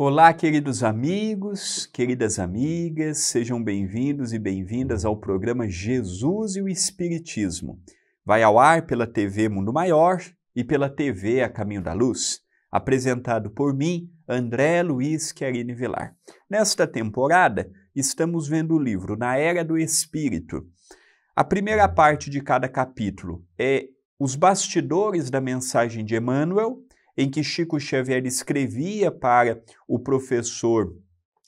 Olá, queridos amigos, queridas amigas, sejam bem-vindos e bem-vindas ao programa Jesus e o Espiritismo. Vai ao ar pela TV Mundo Maior e pela TV A Caminho da Luz, apresentado por mim, André Luiz Querini Vilar. Nesta temporada, estamos vendo o livro Na Era do Espírito. A primeira parte de cada capítulo é os bastidores da mensagem de Emmanuel, em que Chico Xavier escrevia para o professor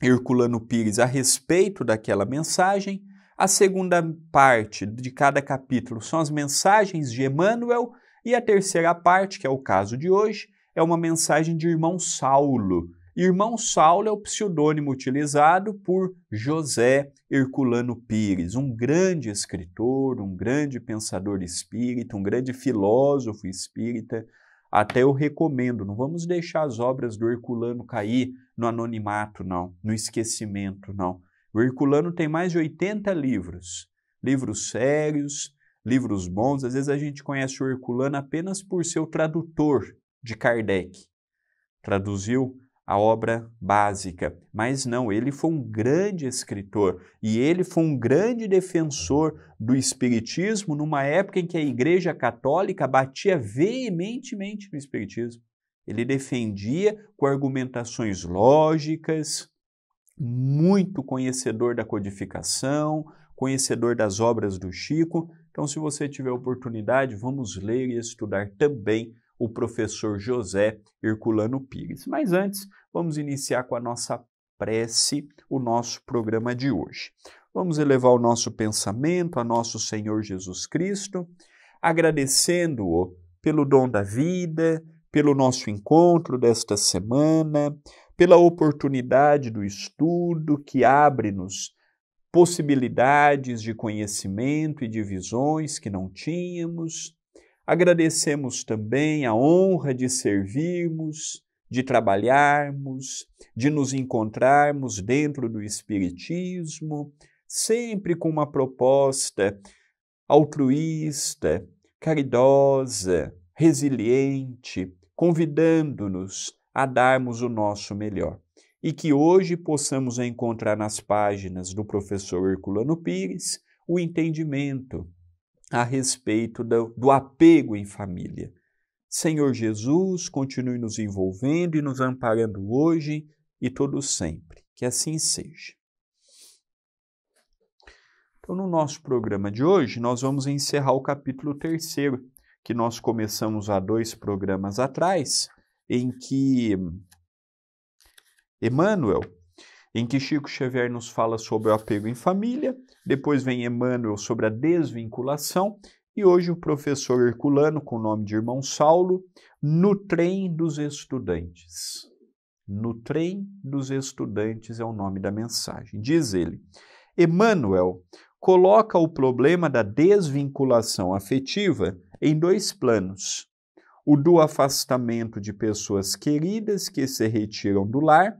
Herculano Pires a respeito daquela mensagem. A segunda parte de cada capítulo são as mensagens de Emmanuel e a terceira parte, que é o caso de hoje, é uma mensagem de Irmão Saulo. Irmão Saulo é o pseudônimo utilizado por José Herculano Pires, um grande escritor, um grande pensador espírita, um grande filósofo espírita. Até eu recomendo, não vamos deixar as obras do Herculano cair no anonimato, não, no esquecimento, não. O Herculano tem mais de 80 livros, livros sérios, livros bons. Às vezes a gente conhece o Herculano apenas por ser o tradutor de Kardec. Traduziu a obra básica, mas não, ele foi um grande escritor e ele foi um grande defensor do espiritismo numa época em que a Igreja Católica batia veementemente no espiritismo. Ele defendia com argumentações lógicas, muito conhecedor da codificação, conhecedor das obras do Chico. Então, se você tiver oportunidade, vamos ler e estudar também o professor José Herculano Pires. Mas antes, vamos iniciar com a nossa prece, o nosso programa de hoje. Vamos elevar o nosso pensamento a nosso Senhor Jesus Cristo, agradecendo-o pelo dom da vida, pelo nosso encontro desta semana, pela oportunidade do estudo que abre-nos possibilidades de conhecimento e de visões que não tínhamos. Agradecemos também a honra de servirmos, de trabalharmos, de nos encontrarmos dentro do Espiritismo, sempre com uma proposta altruísta, caridosa, resiliente, convidando-nos a darmos o nosso melhor. E que hoje possamos encontrar nas páginas do professor Herculano Pires o entendimento a respeito do apego em família. Senhor Jesus, continue nos envolvendo e nos amparando hoje e todo sempre. Que assim seja. Então, no nosso programa de hoje, nós vamos encerrar o capítulo 3º, que nós começamos há 2 programas atrás, em que Chico Xavier nos fala sobre o apego em família, depois vem Emmanuel sobre a desvinculação, e hoje o professor Herculano, com o nome de Irmão Saulo, no trem dos estudantes. No trem dos estudantes é o nome da mensagem. Diz ele, Emmanuel coloca o problema da desvinculação afetiva em 2 planos. O do afastamento de pessoas queridas que se retiram do lar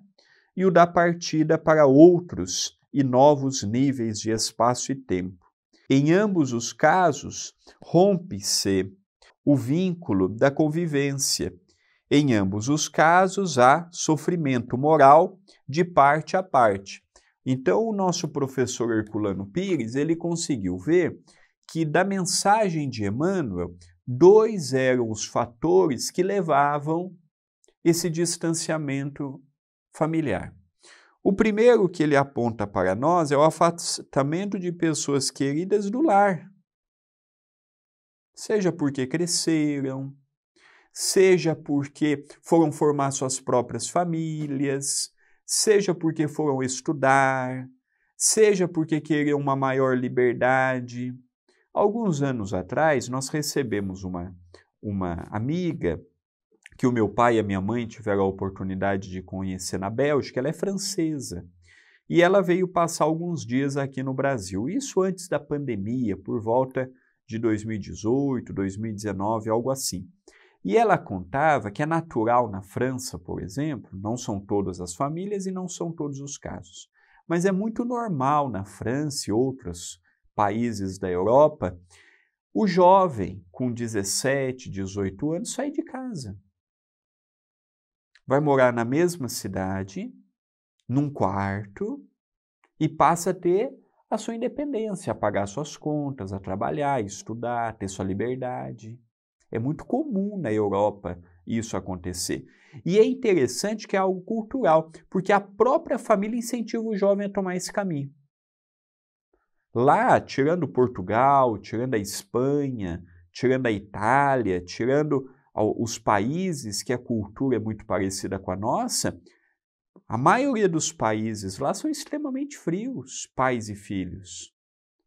e o da partida para outros e novos níveis de espaço e tempo. Em ambos os casos, rompe-se o vínculo da convivência. Em ambos os casos, há sofrimento moral de parte a parte. Então, o nosso professor Herculano Pires, ele conseguiu ver que da mensagem de Emmanuel, 2 eram os fatores que levavam esse distanciamento familiar. O primeiro que ele aponta para nós é o afastamento de pessoas queridas do lar. Seja porque cresceram, seja porque foram formar suas próprias famílias, seja porque foram estudar, seja porque queriam uma maior liberdade. Alguns anos atrás, nós recebemos uma amiga que o meu pai e a minha mãe tiveram a oportunidade de conhecer na Bélgica. Ela é francesa e ela veio passar alguns dias aqui no Brasil. Isso antes da pandemia, por volta de 2018, 2019, algo assim. E ela contava que é natural na França, por exemplo, não são todas as famílias e não são todos os casos, mas é muito normal na França e outros países da Europa, o jovem com 17, 18 anos sair de casa. vai morar na mesma cidade, num quarto, e passa a ter a sua independência, a pagar suas contas, a trabalhar, a estudar, ter sua liberdade. É muito comum na Europa isso acontecer. E é interessante que é algo cultural, porque a própria família incentiva o jovem a tomar esse caminho. Lá, tirando Portugal, tirando a Espanha, tirando a Itália, tirando os países que a cultura é muito parecida com a nossa, a maioria dos países lá são extremamente frios, pais e filhos.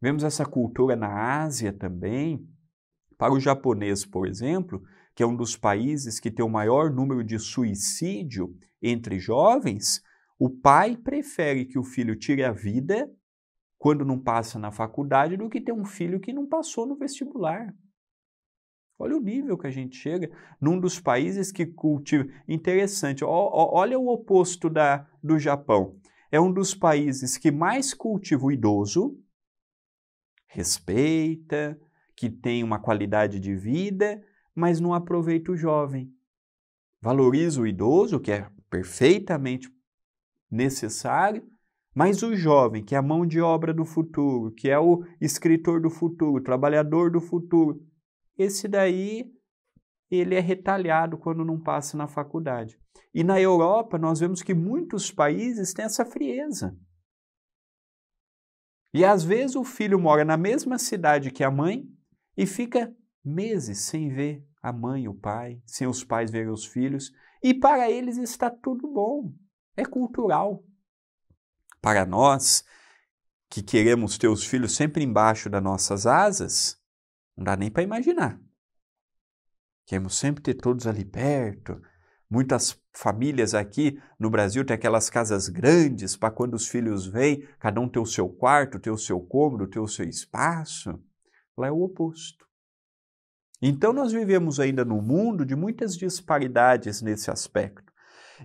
Vemos essa cultura na Ásia também. Para o japonês, por exemplo, que é um dos países que tem o maior número de suicídio entre jovens, o pai prefere que o filho tire a vida quando não passa na faculdade do que ter um filho que não passou no vestibular. Olha o nível que a gente chega num dos países que cultiva. Interessante, olha o oposto do Japão. É um dos países que mais cultiva o idoso, respeita, que tem uma qualidade de vida, mas não aproveita o jovem. Valoriza o idoso, que é perfeitamente necessário, mas o jovem, que é a mão de obra do futuro, que é o escritor do futuro, o trabalhador do futuro, esse daí, ele é retalhado quando não passa na faculdade. E na Europa, nós vemos que muitos países têm essa frieza. E às vezes o filho mora na mesma cidade que a mãe e fica meses sem ver a mãe e o pai, sem os pais verem os filhos, e para eles está tudo bom. É cultural. Para nós, que queremos ter os filhos sempre embaixo das nossas asas, não dá nem para imaginar. Queremos sempre ter todos ali perto. Muitas famílias aqui no Brasil têm aquelas casas grandes para quando os filhos vêm, cada um ter o seu quarto, ter o seu cômodo, ter o seu espaço. Lá é o oposto. Então nós vivemos ainda num mundo de muitas disparidades nesse aspecto.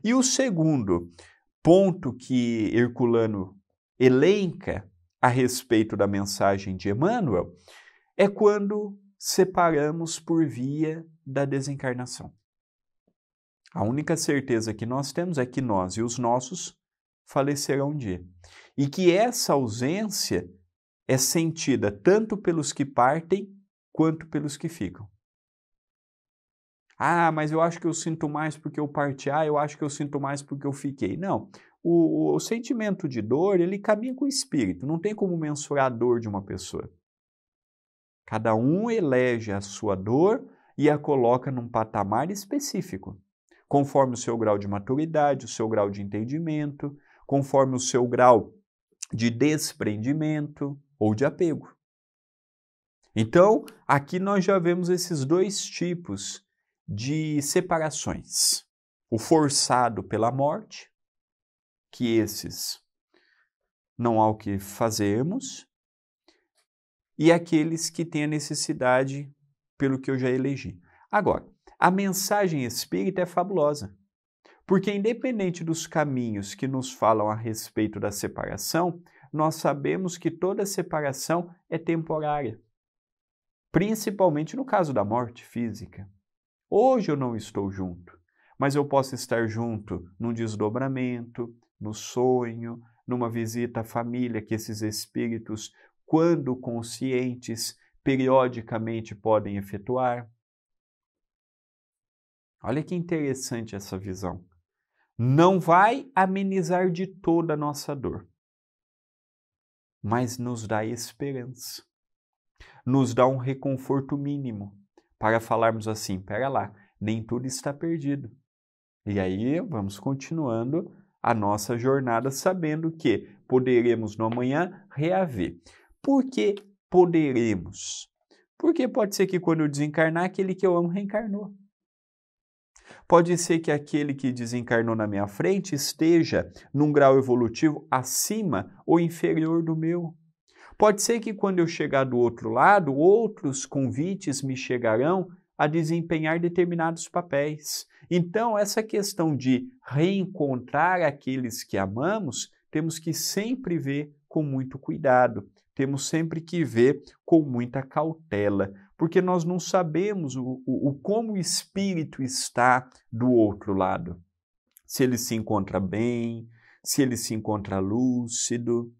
E o segundo ponto que Herculano elenca a respeito da mensagem de Emmanuel é quando separamos por via da desencarnação. A única certeza que nós temos é que nós e os nossos falecerão um dia. E que essa ausência é sentida tanto pelos que partem quanto pelos que ficam. Ah, mas eu acho que eu sinto mais porque eu parti. Ah, eu acho que eu sinto mais porque eu fiquei. Não. O sentimento de dor, ele caminha com o espírito. Não tem como mensurar a dor de uma pessoa. Cada um elege a sua dor e a coloca num patamar específico, conforme o seu grau de maturidade, o seu grau de entendimento, conforme o seu grau de desprendimento ou de apego. Então, aqui nós já vemos esses dois tipos de separações. O forçado pela morte, que esses não há o que fazermos, e aqueles que têm a necessidade pelo que eu já elegi. Agora, a mensagem espírita é fabulosa, porque independente dos caminhos que nos falam a respeito da separação, nós sabemos que toda separação é temporária, principalmente no caso da morte física. Hoje eu não estou junto, mas eu posso estar junto num desdobramento, no sonho, numa visita à família que esses espíritos, quando conscientes, periodicamente podem efetuar. Olha que interessante essa visão. Não vai amenizar de toda a nossa dor, mas nos dá esperança. Nos dá um reconforto mínimo para falarmos assim, pera lá, nem tudo está perdido. E aí vamos continuando a nossa jornada sabendo que poderemos no amanhã reaver. Por que poderemos? Porque pode ser que quando eu desencarnar, aquele que eu amo reencarnou. Pode ser que aquele que desencarnou na minha frente esteja num grau evolutivo acima ou inferior do meu. Pode ser que quando eu chegar do outro lado, outros convites me chegarão a desempenhar determinados papéis. Então, essa questão de reencontrar aqueles que amamos, temos que sempre ver com muito cuidado. Temos sempre que ver com muita cautela, porque nós não sabemos como o espírito está do outro lado. se ele se encontra bem, se ele se encontra lúcido.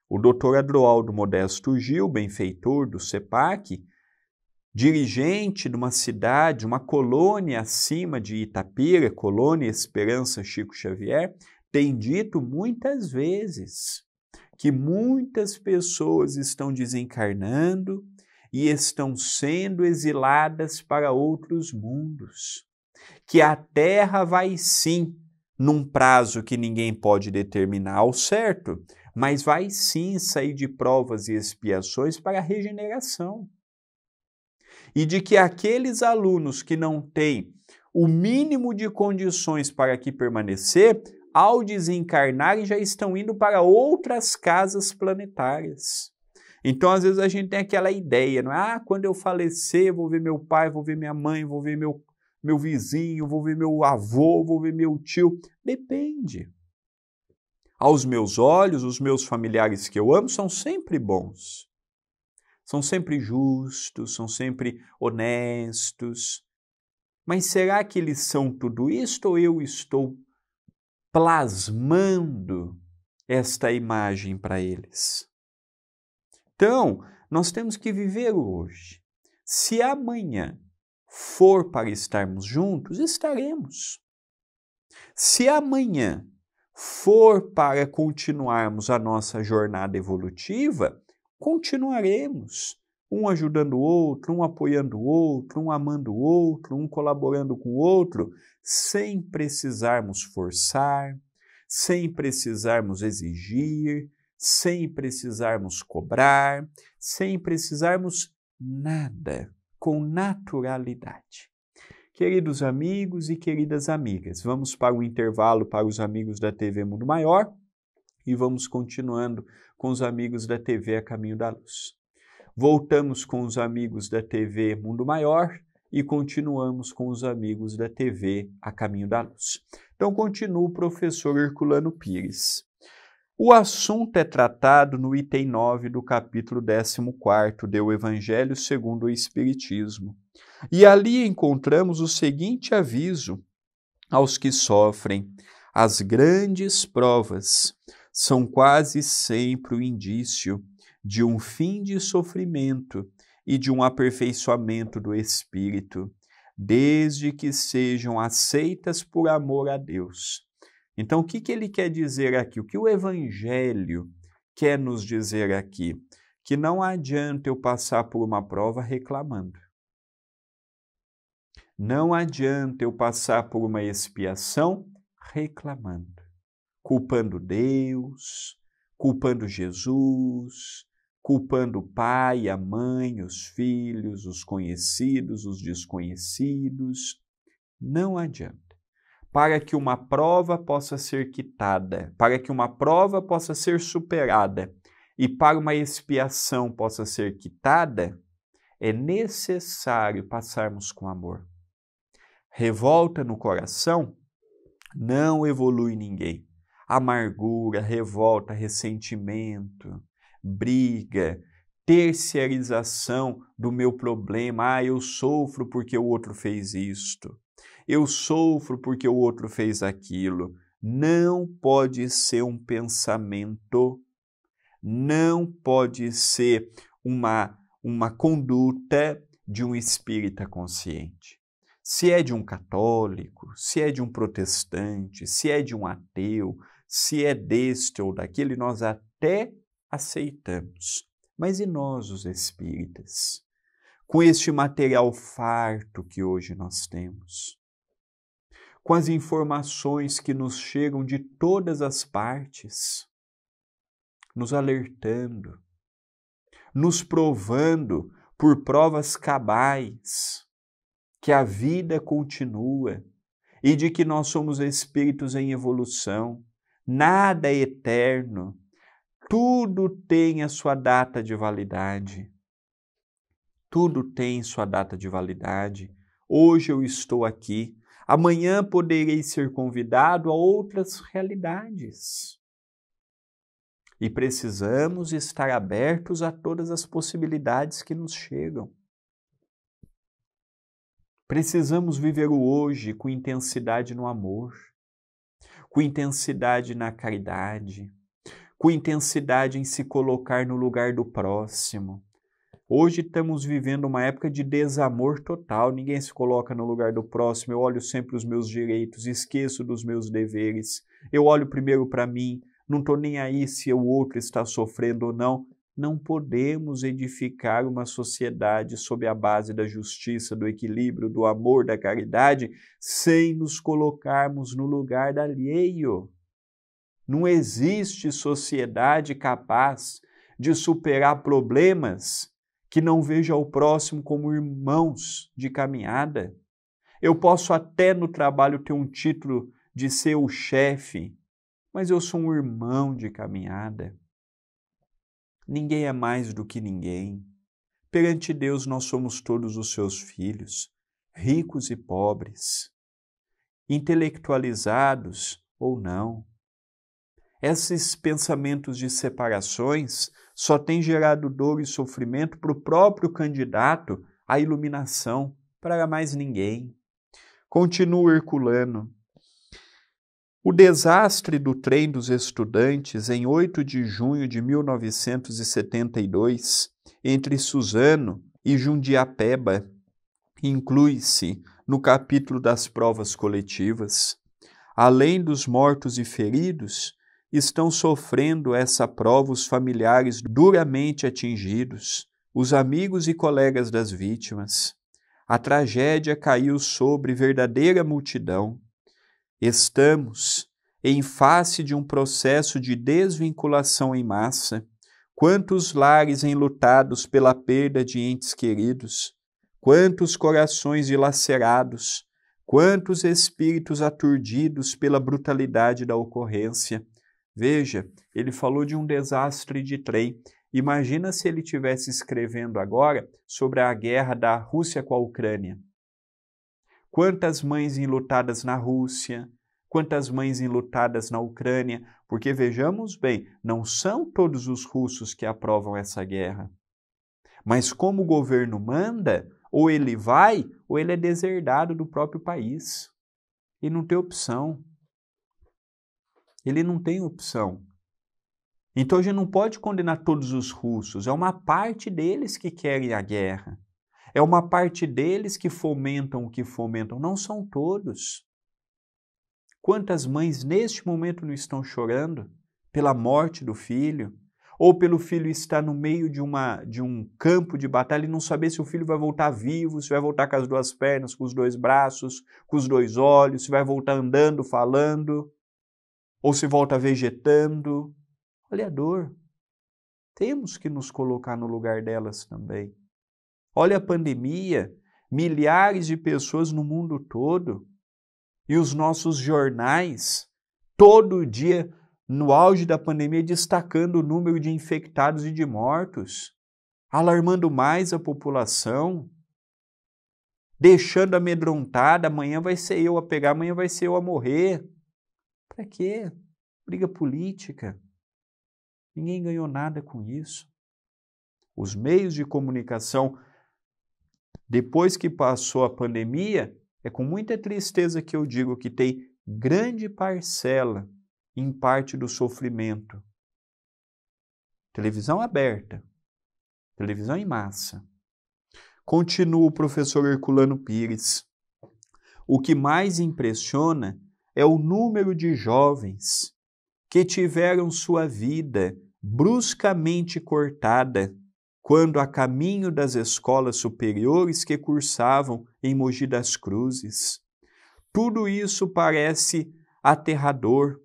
O Dr. Adroaldo Modesto Gil, benfeitor do CEPAC, dirigente de uma cidade, uma colônia acima de Itapira, Colônia Esperança Chico Xavier, tem dito muitas vezes que muitas pessoas estão desencarnando e estão sendo exiladas para outros mundos. Que a Terra vai sim, num prazo que ninguém pode determinar ao certo, mas vai sim sair de provas e expiações para a regeneração. E de que aqueles alunos que não têm o mínimo de condições para aqui permanecer, ao desencarnarem já estão indo para outras casas planetárias. Então, às vezes, a gente tem aquela ideia, não é? Ah, quando eu falecer, vou ver meu pai, vou ver minha mãe, vou ver meu vizinho, vou ver meu avô, vou ver meu tio. Depende. Aos meus olhos, os meus familiares que eu amo são sempre bons. São sempre justos, são sempre honestos. Mas será que eles são tudo isto ou eu estou plasmando esta imagem para eles? Então, nós temos que viver o hoje. Se amanhã for para estarmos juntos, estaremos. Se amanhã for para continuarmos a nossa jornada evolutiva, continuaremos. Um ajudando o outro, um apoiando o outro, um amando o outro, um colaborando com o outro, sem precisarmos forçar, sem precisarmos exigir, sem precisarmos cobrar, sem precisarmos nada, com naturalidade. Queridos amigos e queridas amigas, vamos para o intervalo para os amigos da TV Mundo Maior e vamos continuando com os amigos da TV A Caminho da Luz. Voltamos com os amigos da TV Mundo Maior e continuamos com os amigos da TV A Caminho da Luz. Então continua o professor Herculano Pires. O assunto é tratado no item 9 do capítulo 14 do Evangelho segundo o Espiritismo. E ali encontramos o seguinte aviso aos que sofrem: as grandes provas são quase sempre o indício de um fim de sofrimento e de um aperfeiçoamento do espírito, desde que sejam aceitas por amor a Deus. Então, o que ele quer dizer aqui? O que o Evangelho quer nos dizer aqui? Que não adianta eu passar por uma prova reclamando. Não adianta eu passar por uma expiação reclamando, culpando Deus, culpando Jesus, culpando o pai, a mãe, os filhos, os conhecidos, os desconhecidos. Não adianta. Para que uma prova possa ser quitada, para que uma prova possa ser superada e para uma expiação possa ser quitada, é necessário passarmos com amor. Revolta no coração não evolui ninguém. Amargura, revolta, ressentimento, briga, terceirização do meu problema. Ah, eu sofro porque o outro fez isto. Eu sofro porque o outro fez aquilo. Não pode ser um pensamento, não pode ser uma conduta de um espírita consciente. Se é de um católico, se é de um protestante, se é de um ateu, se é deste ou daquele, nós até aceitamos. Mas e nós, os espíritas? Com este material farto que hoje nós temos, com as informações que nos chegam de todas as partes, nos alertando, nos provando por provas cabais que a vida continua e de que nós somos espíritos em evolução, nada é eterno, tudo tem a sua data de validade. Tudo tem sua data de validade. Hoje eu estou aqui, amanhã poderei ser convidado a outras realidades. E precisamos estar abertos a todas as possibilidades que nos chegam. Precisamos viver o hoje com intensidade no amor. com intensidade na caridade, com intensidade em se colocar no lugar do próximo. Hoje estamos vivendo uma época de desamor total, ninguém se coloca no lugar do próximo, eu olho sempre os meus direitos, esqueço dos meus deveres, eu olho primeiro para mim, não estou nem aí se o outro está sofrendo ou não. Não podemos edificar uma sociedade sob a base da justiça, do equilíbrio, do amor, da caridade, sem nos colocarmos no lugar do alheio. Não existe sociedade capaz de superar problemas que não veja o próximo como irmãos de caminhada. Eu posso até no trabalho ter um título de ser o chefe, mas eu sou um irmão de caminhada. Ninguém é mais do que ninguém. Perante Deus nós somos todos os seus filhos, ricos e pobres, intelectualizados ou não. Esses pensamentos de separações só têm gerado dor e sofrimento para o próprio candidato à iluminação, para mais ninguém. Continua Herculano. O desastre do trem dos estudantes em 8 de junho de 1972, entre Suzano e Jundiapeba, inclui-se no capítulo das provas coletivas. Além dos mortos e feridos, estão sofrendo essa prova os familiares duramente atingidos, os amigos e colegas das vítimas. A tragédia caiu sobre verdadeira multidão. Estamos em face de um processo de desvinculação em massa. Quantos lares enlutados pela perda de entes queridos, quantos corações dilacerados, quantos espíritos aturdidos pela brutalidade da ocorrência. Veja, ele falou de um desastre de trem. Imagina se ele estivesse escrevendo agora sobre a guerra da Rússia com a Ucrânia. Quantas mães enlutadas na Rússia, quantas mães enlutadas na Ucrânia, porque vejamos bem, não são todos os russos que aprovam essa guerra. Mas como o governo manda, ou ele vai, ou ele é deserdado do próprio país. E não tem opção. Ele não tem opção. Então a gente não pode condenar todos os russos, é uma parte deles que querem a guerra. É uma parte deles que fomentam o que fomentam, não são todos. Quantas mães neste momento não estão chorando pela morte do filho? Ou pelo filho estar no meio de um campo de batalha e não saber se o filho vai voltar vivo, se vai voltar com as duas pernas, com os dois braços, com os dois olhos, se vai voltar andando, falando, ou se volta vegetando. Olha a dor. Temos que nos colocar no lugar delas também. Olha a pandemia, milhares de pessoas no mundo todo. E os nossos jornais, todo dia, no auge da pandemia, destacando o número de infectados e de mortos, alarmando mais a população, deixando amedrontada, amanhã vai ser eu a pegar, amanhã vai ser eu a morrer. Para quê? Briga política. Ninguém ganhou nada com isso. Os meios de comunicação, depois que passou a pandemia, é com muita tristeza que eu digo que tem grande parcela em parte do sofrimento. Televisão aberta, televisão em massa. Continua o professor Herculano Pires. O que mais impressiona é o número de jovens que tiveram sua vida bruscamente cortada quando a caminho das escolas superiores que cursavam em Mogi das Cruzes. Tudo isso parece aterrador,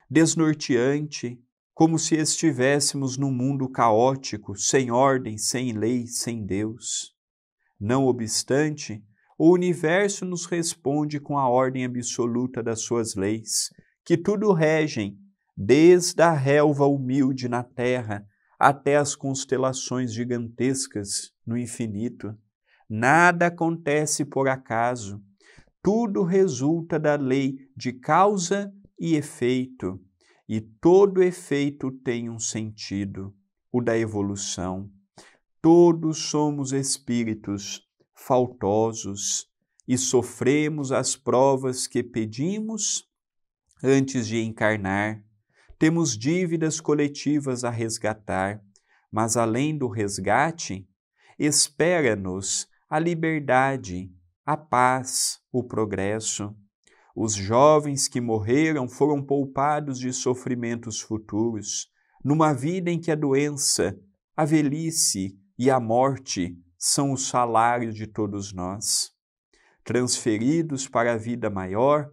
desnorteante, como se estivéssemos num mundo caótico, sem ordem, sem lei, sem Deus. Não obstante, o universo nos responde com a ordem absoluta das suas leis, que tudo regem, desde a relva humilde na terra até as constelações gigantescas no infinito. Nada acontece por acaso, tudo resulta da lei de causa e efeito, e todo efeito tem um sentido, o da evolução. Todos somos espíritos faltosos e sofremos as provas que pedimos antes de encarnar. Temos dívidas coletivas a resgatar, mas além do resgate, espera-nos a liberdade, a paz, o progresso. Os jovens que morreram foram poupados de sofrimentos futuros, numa vida em que a doença, a velhice e a morte são o salário de todos nós. Transferidos para a vida maior,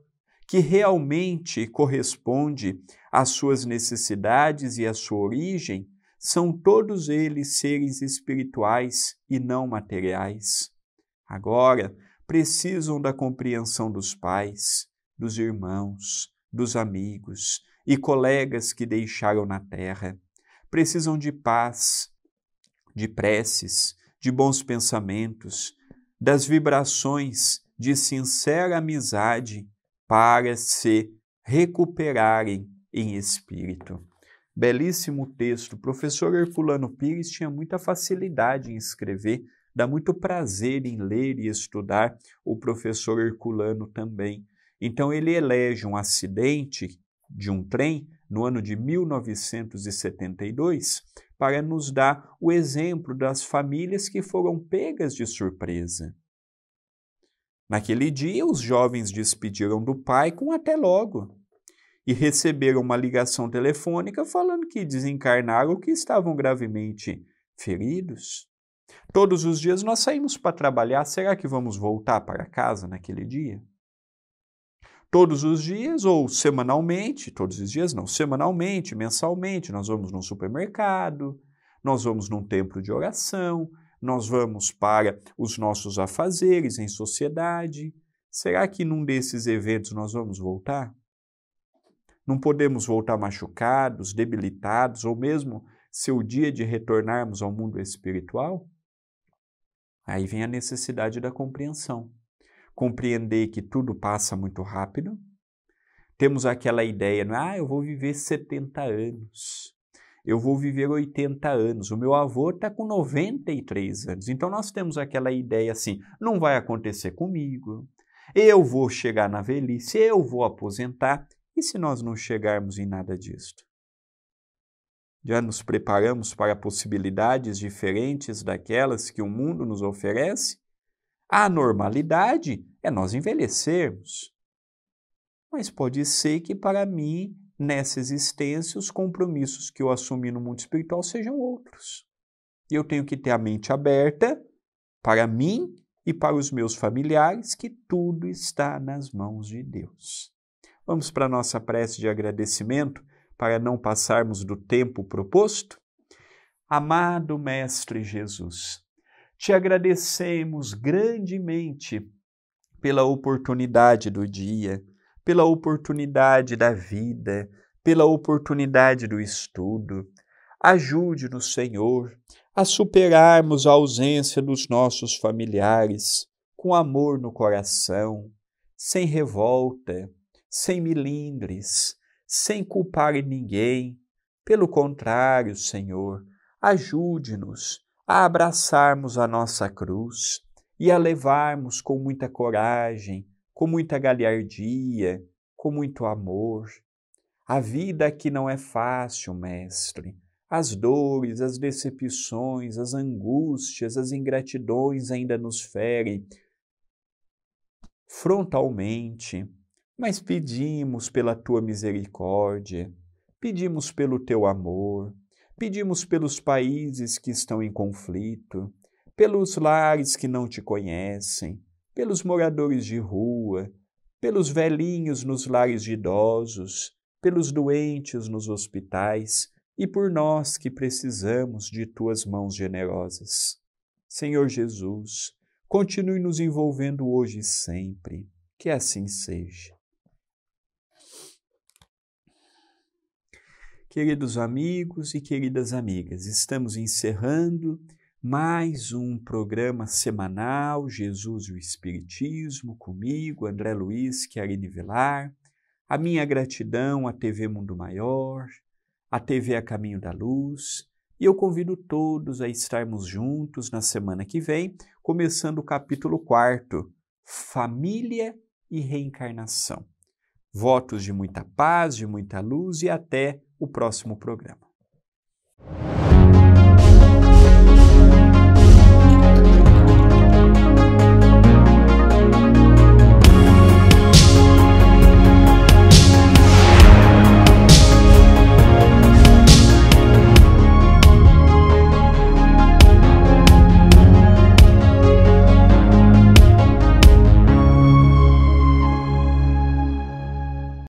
que realmente corresponde às suas necessidades e à sua origem, são todos eles seres espirituais e não materiais. Agora, precisam da compreensão dos pais, dos irmãos, dos amigos e colegas que deixaram na terra. Precisam de paz, de preces, de bons pensamentos, das vibrações de sincera amizade para se recuperarem em espírito. Belíssimo texto. O professor Herculano Pires tinha muita facilidade em escrever, dá muito prazer em ler e estudar o professor Herculano também. Então ele elege um acidente de um trem no ano de 1972 para nos dar o exemplo das famílias que foram pegas de surpresa. Naquele dia, os jovens despediram do pai com até logo e receberam uma ligação telefônica falando que desencarnaram ou que estavam gravemente feridos. Todos os dias nós saímos para trabalhar, será que vamos voltar para casa naquele dia? Todos os dias ou semanalmente, todos os dias não, semanalmente, mensalmente, nós vamos num supermercado, nós vamos num templo de oração, nós vamos para os nossos afazeres em sociedade. Será que num desses eventos nós vamos voltar? Não podemos voltar machucados, debilitados, ou mesmo ser o dia de retornarmos ao mundo espiritual? Aí vem a necessidade da compreensão. Compreender que tudo passa muito rápido. Temos aquela ideia, eu vou viver 70 anos, eu vou viver 80 anos, o meu avô está com 93 anos. Então nós temos aquela ideia assim, não vai acontecer comigo, eu vou chegar na velhice, eu vou aposentar. E se nós não chegarmos em nada disto? Já nos preparamos para possibilidades diferentes daquelas que o mundo nos oferece? A normalidade é nós envelhecermos. Mas pode ser que para mim, nessa existência, os compromissos que eu assumi no mundo espiritual sejam outros. E eu tenho que ter a mente aberta para mim e para os meus familiares, que tudo está nas mãos de Deus. Vamos para a nossa prece de agradecimento, para não passarmos do tempo proposto? Amado Mestre Jesus, te agradecemos grandemente pela oportunidade do dia, pela oportunidade da vida, pela oportunidade do estudo. Ajude-nos, Senhor, a superarmos a ausência dos nossos familiares, com amor no coração, sem revolta, sem milindres, sem culpar ninguém. Pelo contrário, Senhor, ajude-nos a abraçarmos a nossa cruz e a levarmos com muita coragem, com muita galhardia, com muito amor. A vida aqui não é fácil, Mestre. As dores, as decepções, as angústias, as ingratidões ainda nos ferem frontalmente, mas pedimos pela Tua misericórdia, pedimos pelo Teu amor, pedimos pelos países que estão em conflito, pelos lares que não Te conhecem, pelos moradores de rua, pelos velhinhos nos lares de idosos, pelos doentes nos hospitais e por nós que precisamos de Tuas mãos generosas. Senhor Jesus, continue nos envolvendo hoje e sempre, que assim seja. Queridos amigos e queridas amigas, estamos encerrando mais um programa semanal, Jesus e o Espiritismo, comigo, André Luiz Chiarini Vilar. A minha gratidão à TV Mundo Maior, à TV A Caminho da Luz, e eu convido todos a estarmos juntos na semana que vem, começando o capítulo 4, Família e Reencarnação. Votos de muita paz, de muita luz e até o próximo programa.